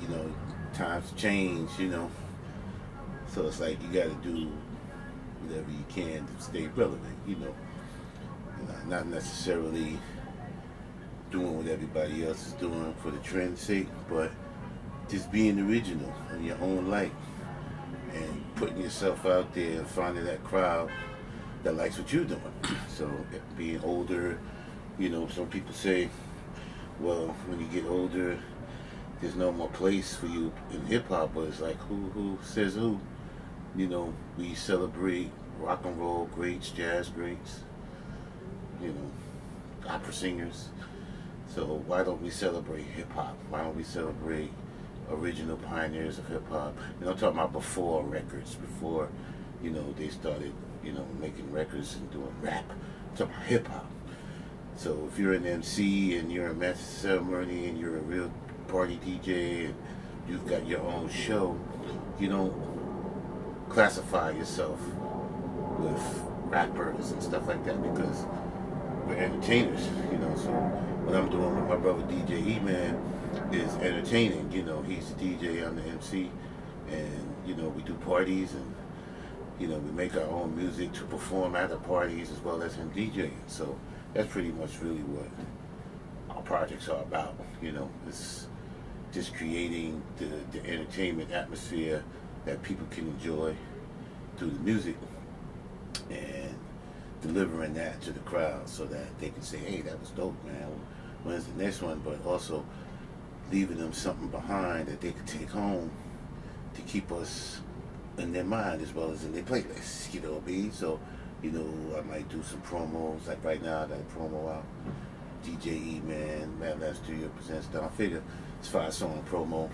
you know, times change, you know. So it's like you got to do whatever you can to stay relevant, you know. Not necessarily doing what everybody else is doing for the trend's sake, but just being original in your own light and putting yourself out there and finding that crowd that likes what you're doing. So being older, you know, some people say, well, when you get older, there's no more place for you in hip hop, but it's like who says who? You know, we celebrate rock and roll greats, jazz greats, you know, opera singers. So why don't we celebrate hip hop? Why don't we celebrate original pioneers of hip hop? You know, I'm talking about before records, before, you know, they started, you know, making records and doing rap. I'm talking about hip hop. So if you're an MC and you're a master ceremony and you're a real party DJ and you've got your own show, you don't classify yourself with rappers and stuff like that, because we're entertainers, you know. So what I'm doing with my brother DJ E-Man is entertaining, you know. He's the DJ, I'm the MC, and you know, we do parties, and you know, we make our own music to perform at the parties as well as him DJing. So that's pretty much really what our projects are about, you know. It's just creating the entertainment atmosphere that people can enjoy through the music, and delivering that to the crowd so that they can say, hey, that was dope, man, when's the next one? But also leaving them something behind that they could take home to keep us in their mind as well as in their playlists, you know what I mean? So, you know, I might do some promos, like right now I got a promo out, DJ E-Man, Mad Lab Studio presents Don Figure. It's a 5-song promo,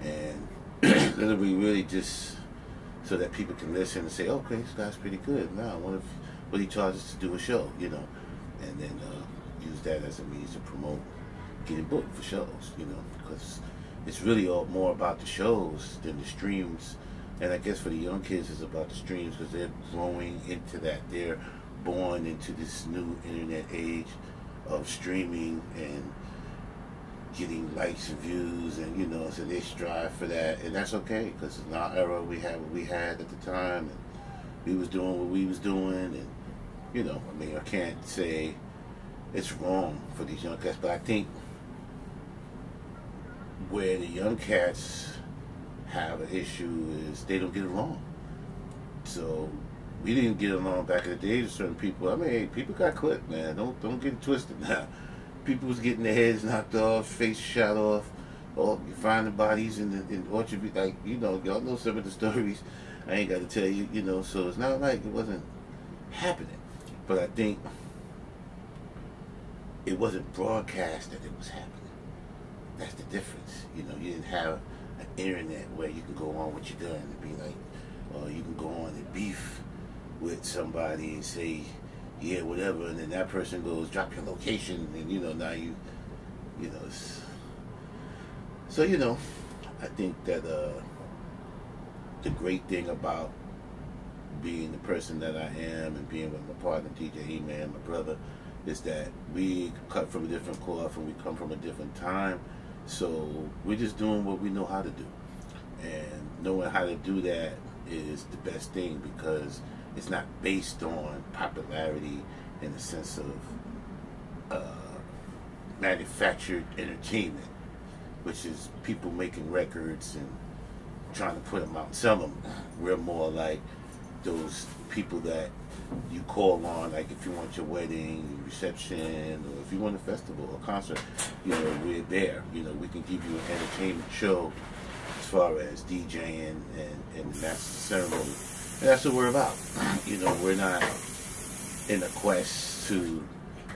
and literally really just so that people can listen and say, okay, this guy's pretty good. Now I wonder what he charges to do a show, you know, and then use that as a means to promote getting booked for shows, you know, because it's really all more about the shows than the streams. And I guess for the young kids, it's about the streams because they're growing into that. They're born into this new internet age of streaming and getting likes and views, and you know, so they strive for that, and that's okay, because in our era we had what we had at the time, and we was doing what we was doing, and you know, I mean, I can't say it's wrong for these young cats, but I think where the young cats have an issue is they don't get along. So we didn't get along back in the day with certain people. I mean, people got clipped, man. Don't get it twisted now. People was getting their heads knocked off, face shot off, or you find the bodies in Orchard, like, you know, y'all know some of the stories. I ain't got to tell you, you know, so it's not like it wasn't happening. But I think it wasn't broadcast that it was happening. That's the difference. You know, you didn't have an internet where you can go on with your gun and be like, or you can go on and beef with somebody and say, yeah, whatever, and then that person goes, drop your location, and you know, now you know, it's, so you know, I think that the great thing about being the person that I am and being with my partner DJ E-Man, my brother, is that we cut from a different cloth and we come from a different time, so we're just doing what we know how to do, and knowing how to do that is the best thing, because it's not based on popularity in the sense of manufactured entertainment, which is people making records and trying to put them out and sell them. We're more like those people that you call on, like if you want your wedding, reception, or if you want a festival or concert, you know, we're there. You know, we can give you an entertainment show as far as DJing and the master ceremony. And that's what we're about. You know, we're not in a quest to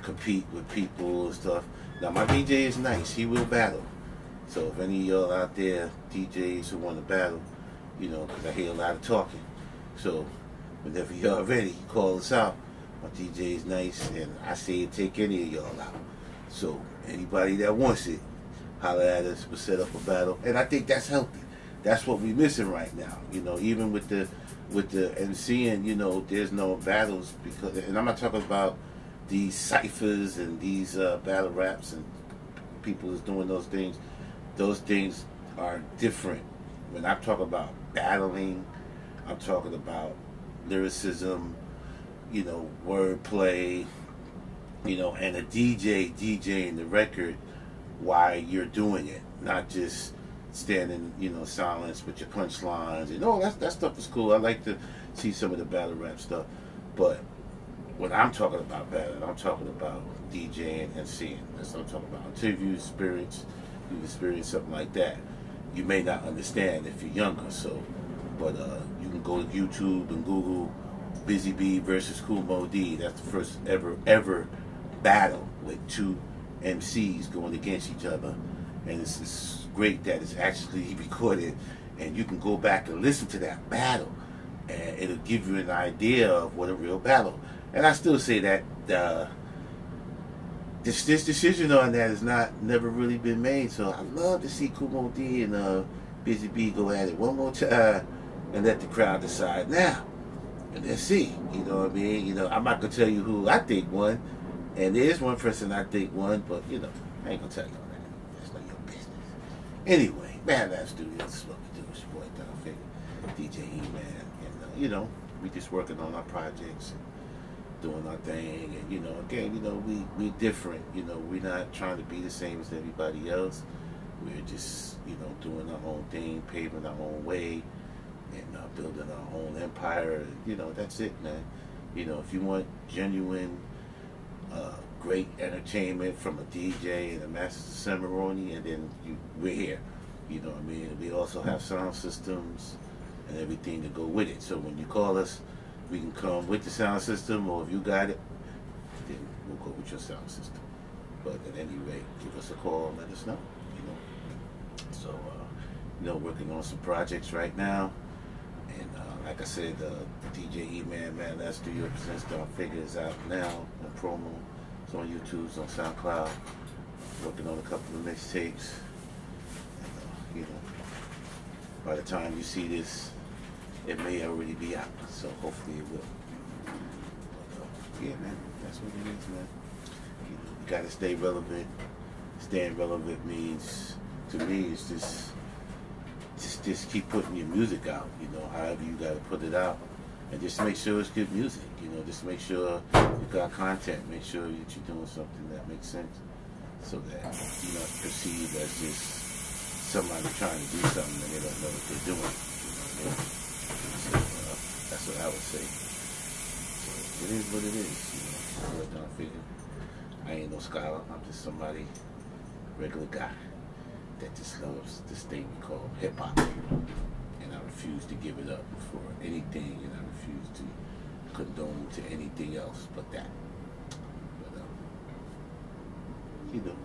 compete with people and stuff. Now, my DJ is nice. He will battle. So if any of y'all out there, DJs who want to battle, you know, because I hear a lot of talking. So whenever y'all ready, call us out. My DJ is nice, and I say take any of y'all out. So anybody that wants it, holler at us. We'll set up a battle. And I think that's healthy. That's what we're missing right now. You know, even with the MCing, you know, there's no battles, because, and I'm not talking about these ciphers and these battle raps and people is doing those things. Those things are different. When I talk about battling, I'm talking about lyricism, you know, wordplay, you know, and a DJing the record while you're doing it, not just standing, you know, silence with your punchlines. And that stuff is cool. I like to see some of the battle rap stuff, but when I'm talking about battling, I'm talking about DJing and seeing. That's what I'm talking about. Until you experience something like that, you may not understand if you're younger. So, but you can go to YouTube and Google Busy Bee versus Kool Moe Dee. That's the first ever battle with two MCs going against each other, and it's great that it's actually recorded, and you can go back and listen to that battle, and it'll give you an idea of what a real battle. And I still say that this decision on that has never really been made. So I'd love to see Kool Moe Dee and Busy Bee go at it one more time and let the crowd decide now. And then see, you know what I mean? You know, I'm not gonna tell you who I think won, and there is one person I think won, but you know, I ain't gonna tell you all that. That's not your business. Anyway, Man Lab Studios, this is what we do. It's your boy Don Figure, DJ E-Man, and you know, we just working on our projects and doing our thing, and you know, again, you know, we're different. You know, we're not trying to be the same as everybody else. We're just, you know, doing our own thing, paving our own way, and building our own empire. You know, that's it, man. You know, if you want genuine, great entertainment from a DJ and a master ceremony, and then we're here. You know what I mean? We also have sound systems and everything to go with it. So when you call us, we can come with the sound system, or if you got it, then we'll go with your sound system. But at any rate, give us a call and let us know, you know. So, you know, working on some projects right now. And like I said, DJ E-Man, Man Lab Studio presents Don Figure is out now on promo. It's on YouTube, it's on SoundCloud. Working on a couple of mixtapes. And, you know, by the time you see this, it may already be out, so hopefully it will. But, yeah, man, that's what it is, man. You know, you gotta stay relevant. Staying relevant means, to me, it's just keep putting your music out. You know, however you gotta put it out, and just make sure it's good music. You know, just make sure you got content. Make sure that you're doing something that makes sense, so that you're not perceived as just somebody trying to do something and they don't know what they're doing. You know what I mean? So, that's what I would say. So it is what it is, you know. What Don Figure. I ain't no scholar. I'm just somebody, regular guy, that just loves this thing we call hip hop, and I refuse to give it up for anything, and I refuse to condone to anything else but that. But you know.